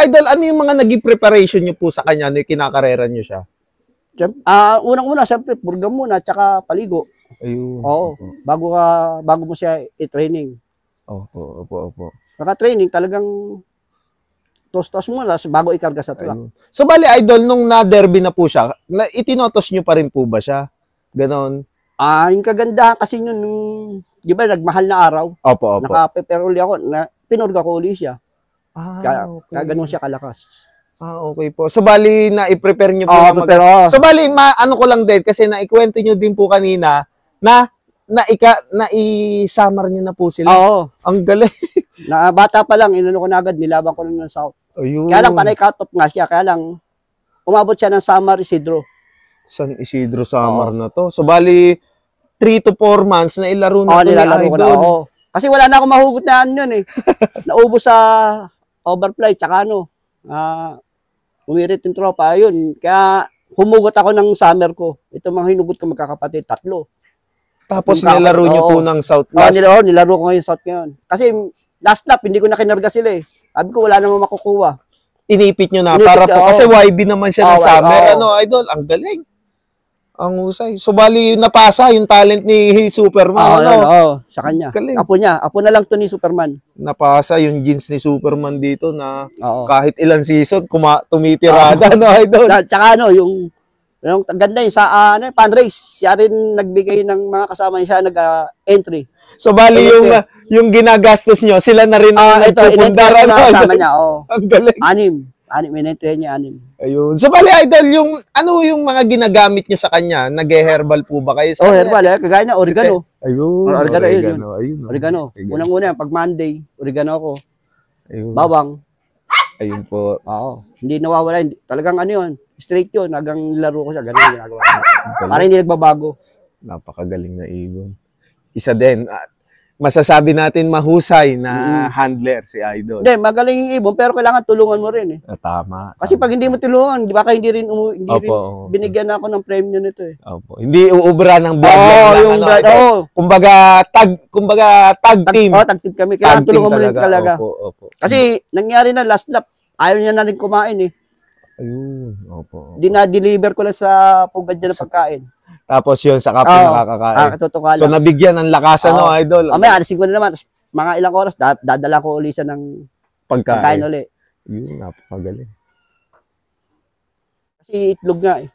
Idol, ano yung mga naging preparation nyo po sa kanya na kinakarera nyo siya? Unang-una, siyempre, purga muna, tsaka paligo. Ayun. Oo. Bago mo siya i-training. Opo. Naka-training, talagang tos-tos muna bago ikarga sa truck. Ayun. So, bali, Idol, nung na-derby na po siya, itinotos nyo pa rin po ba siya? Ganon. Yung kagandahan kasi yun, di ba, nagmahal na araw. Opo. Naka-prepare uli ako, pinurga ko uli siya. Kaya ganun siya kalakas. Okay po. So, bali, na-i-prepare nyo po. So, bali, ano ko lang din, kasi naikwento nyo din po kanina, na-i-summer nyo na po sila. Oo. Ang galing. Bata pa lang, inano ko na agad, nilaban ko na ng South. Ayun. Kaya lang, panay cut-off nga siya, kaya lang, umabot siya ng Summer Isidro. San Isidro Summer na to. So, bali, 3 to 4 months na ilaro na po ni Idol. Ko na, kasi wala na akong mahugot na ano yun eh. Naubos sa overfly, tsaka umirit yung tropa, ayun. Kaya humugot ako ng summer ko. Ito mga hinugot ko magkakapatid, 3. Tapos nilaro nyo po ng South last? Nilaro ko ngayon South ngayon. Kasi last lap, hindi ko na kinarga sila eh. Sabi ko, wala namang makukuha. Inipit nyo na, para po, kasi YB naman siya ng summer. Idol, ang galing. Ang husay. So, bali, napasa yung talent ni Superman. Sa kanya. Galing. Apo niya. Apo na lang to ni Superman. Napasa yung jeans ni Superman dito na kahit ilang season, tumitirada, Idol. Tsaka yung ganda yun sa pan-race. Siya rin nagbigay ng mga kasama niya, siya nag-entry. So, bali, yung ginagastos nyo, sila na rin ang nagpupundar. Kasama niya, Ang galing. 6, minentry niya, 6. Ayun. So, bali, Idol, yung mga ginagamit nyo sa kanya, nag-herbal po ba kayo? Herbal, kagaya na oregano. Ayun. Oregano. Unang-una, pag Monday, oregano ako. Ayun. Bawang. Ayun po. Hindi nawawala. Talagang yun. Straight yun. Hanggang laro ko siya. Ganun yung ginagawa. Para hindi nagbabago. Napakagaling na ibon. Isa din. Masasabi natin mahusay na handler si Idol. Hindi, magaling yung ibon, pero kailangan tulungan mo rin eh. Tama. Kasi pag hindi mo tulungan, di ba hindi rin binigyan ako ng premyo nito eh. Hindi uubra ng blood lang. Kumbaga tag team. Tag team kami. Kaya tulungan mo rin talaga. Kasi nangyari na last lap, ayaw niya na rin kumain eh. Ayun. Dina-deliver ko lang sa pugad niya ng pagkain. Tapos yun, sa kape nakakakain. So, nabigyan ng lakasan, Idol. Alisin ko na naman. Mga ilang oras, dadala ko uli siya ng pagkain uli. Yun, napakagaling. Kasi itlog nga eh.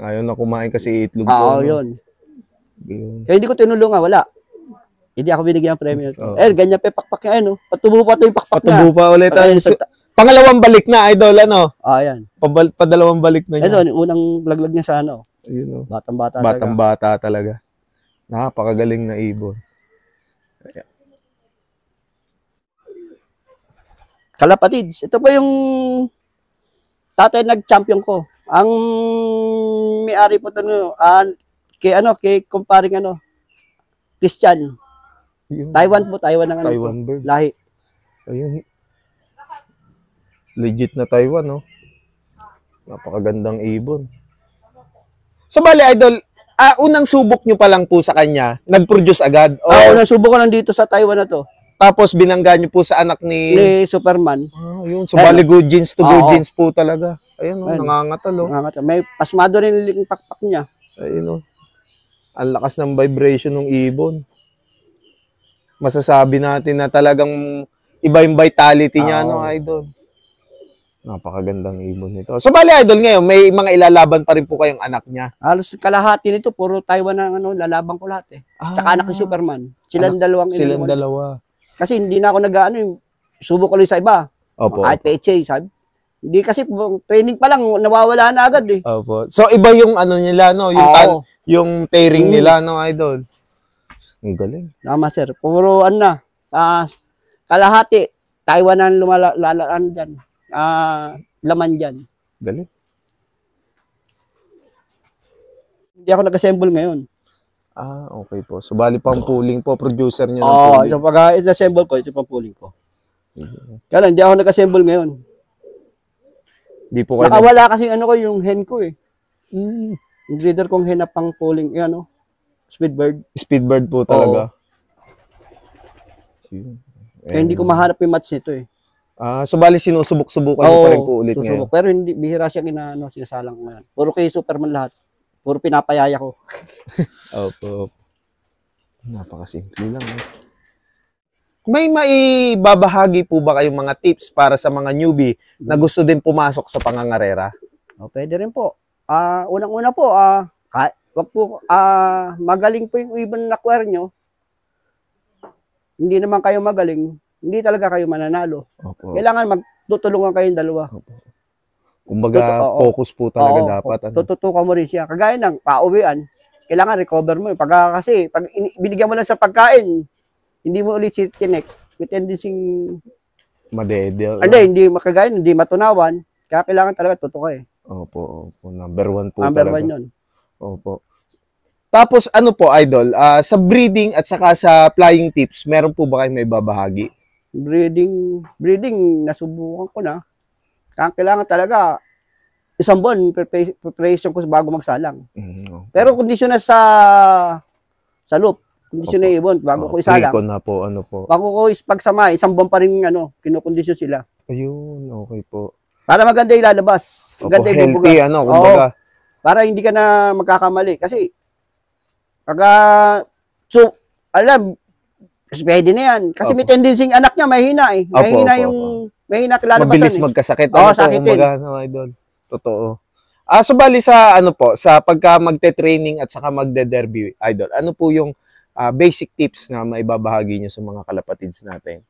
Ayaw na kumain kasi itlog. Yun. Kaya hindi ko tinulungan, wala. Hindi ako binigyan ng premyo. Ganyan pa pakpak niya, Patubo pa ito yung pakpak niya. Patubo pa ulit. Pangalawang balik na, Idol, yan. Padalawang balik na niya. Unang laglag niya sa Ayun, Batang-bata talaga. Napakagaling na ibon. Kalapatids. Ito pa yung tatay nag-champion ko. Ang may-ari po ito, kay kumparing Christian. Taiwan po, Taiwan ng Taiwan bird. Lahi. Ayun. Legit na Taiwan, Napakagandang ibon. So, bali, Idol, unang subok nyo pa lang po sa kanya, nag-produce agad? Unang subok ko lang dito sa Taiwan na to. Tapos, binangga nyo po sa anak ni Superman. Yun. So, bali, good genes to good genes po talaga. Ayun, nangangatal, May pasmado rin yung pakpak niya. Ayun, ang lakas ng vibration ng ibon. Masasabi natin na talagang iba yung vitality niya, Idol. Napakagandang ibon nito. So, bali, Idol, ngayon, may mga ilalaban pa rin po kayong anak niya. Halos kalahati nito, puro Taiwan ang lalaban ko lahat eh. Tsaka anak ni Superman. Silang dalawa. Kasi hindi na ako subok ko lang sa iba. Kahit PHA, sabi. Hindi kasi, training pa lang, nawawala na agad eh. So, iba yung nila, yung pairing nila, Idol. Ang galing. Tama, sir. Puro, kalahati. Taiwan ang lumalaan dyan. Laman dyan. Galing. Hindi ako nag-assemble ngayon. Okay po. So, bali pang pooling po, producer niyo ng pooling. Ito pag i-assemble ko, ito pang pooling ko. Kaya lang, hindi ako nag-assemble ngayon. Di po kayo nakawala kasi yung hen ko eh. Yung breeder kong hen na pang pooling, Speedbird. Speedbird po talaga. Kaya hindi ko mahanap yung match nito eh. So bali sinusubok-subukan niyo pa rin po ulit ngayon. susubok. Pero hindi, bihira siya sinasalang ko ngayon. Puro kay Superman lahat. Puro pinapayaya ko. Opo. Napakasimple lang. May maibabahagi po ba kayong mga tips para sa mga newbie na gusto din pumasok sa pangangarera? Pwede rin po. Unang-una po, wag po, magaling po yung ibon na acquire nyo. Hindi naman kayo magaling, hindi talaga kayo mananalo. Opo. Kailangan magtutulungan kayong dalawa. Opo. Kumbaga, focus po talaga dapat. Tututukan mo rin siya. Kagaya ng pauwian, kailangan recover mo. Kasi pag binigyan mo lang sa pagkain, hindi mo ulit si tinek, may tendency madedel. hindi makagaya, hindi matunawan. Kaya kailangan talaga tutuka eh. Opo. Number 1 po Number talaga. 1 yun. Opo. Tapos ano po, Idol, sa breeding at saka sa flying tips, meron po ba kayo may babahagi? Breeding, nasubukan ko na. Kaya kailangan talaga, isang buwan, preparation ko bago magsalang. Okay. Pero kondisyon na sa loop, kondisyon na ibon, bago ko isalang. Pre-con na po, ano po. Bago ko pagsama, isang buwan pa rin, kinukondisyon sila. Ayun, okay po. Para maganda ilalabas. Opo, Maganda yung healthy, kumbaga. Para hindi ka na magkakamali. Kasi, pwede na yan. Kasi may tendency anak niya, mahina eh. Mahina kilalabasan. Mabilis magkasakit. Sakitin. Kumbaga, Idol. Totoo. So bali sa pagka magte-training at saka magde-derby, Idol, ano po yung basic tips na maibabahagi niyo sa mga kalapatids natin?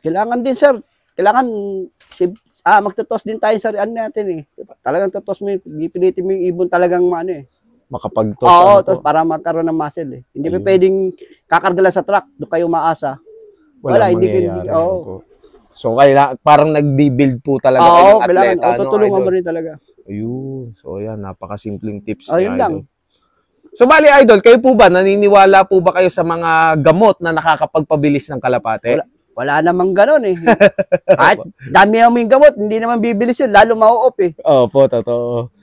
Kailangan din, sir. Magtutos din tayo sa natin eh. Talagang tutos mo, pipilitin mo yung ibon talagang makapag-toss. Para magkaroon ng muscle eh. Hindi pa pwedeng kakarga lang sa truck, doon kayo maasa. Wala, hindi. So, parang nagbi-build po talaga kayong atleta. Tutulungan mo rin talaga. Ayun. So, yan, napakasimpleng tips. Yun lang. So, bali, Idol, kayo po ba, naniniwala po ba kayo sa mga gamot na nakakapagpabilis ng kalapate? Wala namang gano'n eh. Kahit dami mo yung gamot, hindi naman bibilis yun, lalo mau-off eh. Opo, totoo.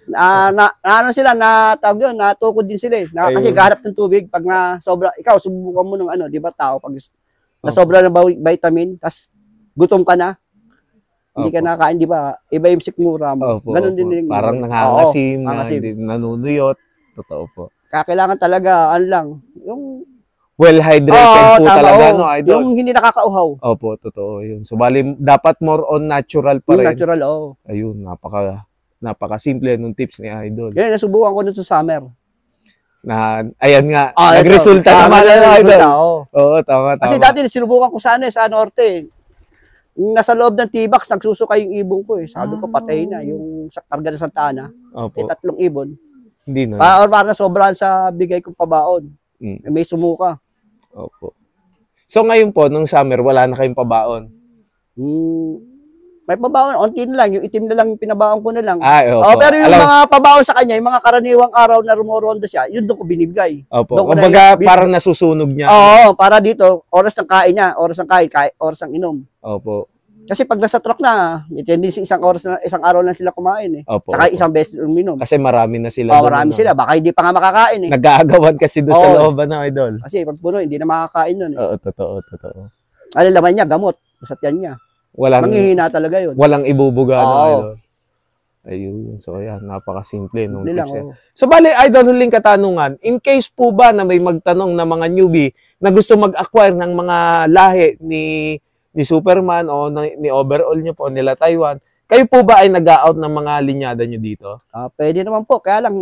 Natukod din sila eh. Kasi gaharap ng tubig, pag sobra, ikaw, subukan mo ng di ba tao, pag nasobra ng vitamin, tas gutom ka na, hindi ka nakain, di ba? Iba yung sikmura mo. Ganon din. Parang nangangasim, hindi nanunuyot. Totoo po. Kaya kailangan talaga, yung well-hydrated po talaga, Idol? Yung hindi nakakauhaw. Opo, totoo yun. So, bali, dapat more on natural pa rin. Natural, Ayun, napaka-simple nung tips ni Idol. Yan, nasubukan ko dun sa summer. Ayan nga, nagresulta naman Idol. Oo, tama. Kasi dati, sinubukan ko sa Norte. Nasa loob ng T-Box, nagsusuka yung ibon ko eh. Sabi ko, patay na. Yung karga ng Santa Ana, Opo. 3 ibon. Hindi na. Para sobrahan sa bigay kong pabaon. May sumuka. Opo. So ngayon po, nung summer, wala na kayong pabaon? May pabaon, onti na lang. Yung itim na lang, pinabaon ko na lang. Opo. Pero yung mga pabaon sa kanya, yung mga karaniwang araw na rumoronda siya, yun doon ko binibigay. Opo. Kumbaga, parang nasusunog niya. Oo, para dito, oras ng kain niya, oras ng kain, oras ng inom. Opo. Kasi pag nasa truck na, may tendency isang araw lang sila kumain eh. Opo. Saka isang beses uminom. Kasi marami na sila. Marami sila. Baka hindi pa nga makakain eh. Nag-aagawan kasi doon sa loob, Idol. Kasi pag puno, hindi na makakain nun eh. Oo, totoo. Ano laman niya? Gamot. Sa tiyan niya. Manghihina talaga yun. Walang ibubuga, Idol. Ayun. So, ayan. Napakasimple nung tips. So, bali, Idol, huling katanungan. In case po ba na may magtanong na mga newbie na gusto mag-acquire ng mga lahi ni Superman o ni overall nyo po, nila Taiwan, kayo po ba ay nag-out ng mga linyada nyo dito? Pwede naman po. Kaya lang,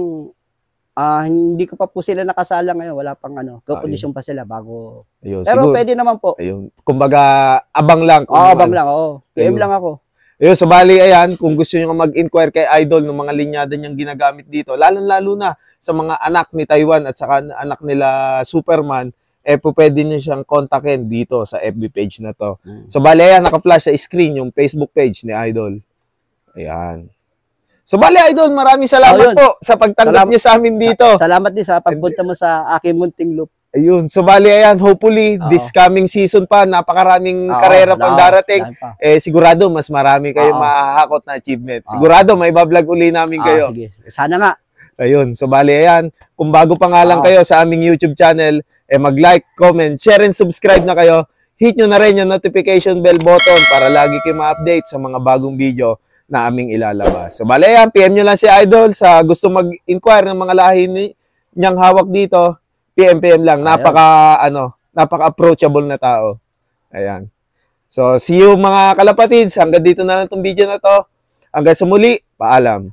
hindi ko pa po sila nakasala ngayon. Wala pang kondisyon pa sila bago. Ayun, pero siguro, pwede naman po. Ayun. Kumbaga, abang lang. Abang lang. PM lang ako. Ayun, so bali, ayan, kung gusto nyo mag-inquire kay Idol ng mga linyada niyang ginagamit dito, lalo na sa mga anak ni Taiwan at saka anak nila Superman, po pwede nyo siyang kontakin dito sa FB page na to. So, bali, ayan, naka-flash sa screen yung Facebook page ni Idol. Ayan. So, bali, Idol, maraming salamat po sa pagtanggap niyo sa amin dito. Salamat din sa pagpunta mo sa aking munting loop. Ayun. So, bali, ayan, hopefully, this coming season pa, napakaraming karera pang darating. Sigurado, mas marami kayong mahahakot na achievement. Sigurado, may bablog uli namin kayo. Sige. Sana nga. Ayun. So, bali, ayan, kung bago pa nga lang kayo sa aming YouTube channel, mag-like, comment, share, and subscribe na kayo. hit nyo na rin yung notification bell button para lagi kayo ma-update sa mga bagong video na aming ilalabas. So, bale yan, PM nyo lang si Idol sa gusto mag-inquire ng mga lahi niyang hawak dito. PM lang. Napaka-approachable na tao. Ayan. So, see you mga kalapatids. Hanggang dito na lang itong video na to. Hanggang sa muli, paalam.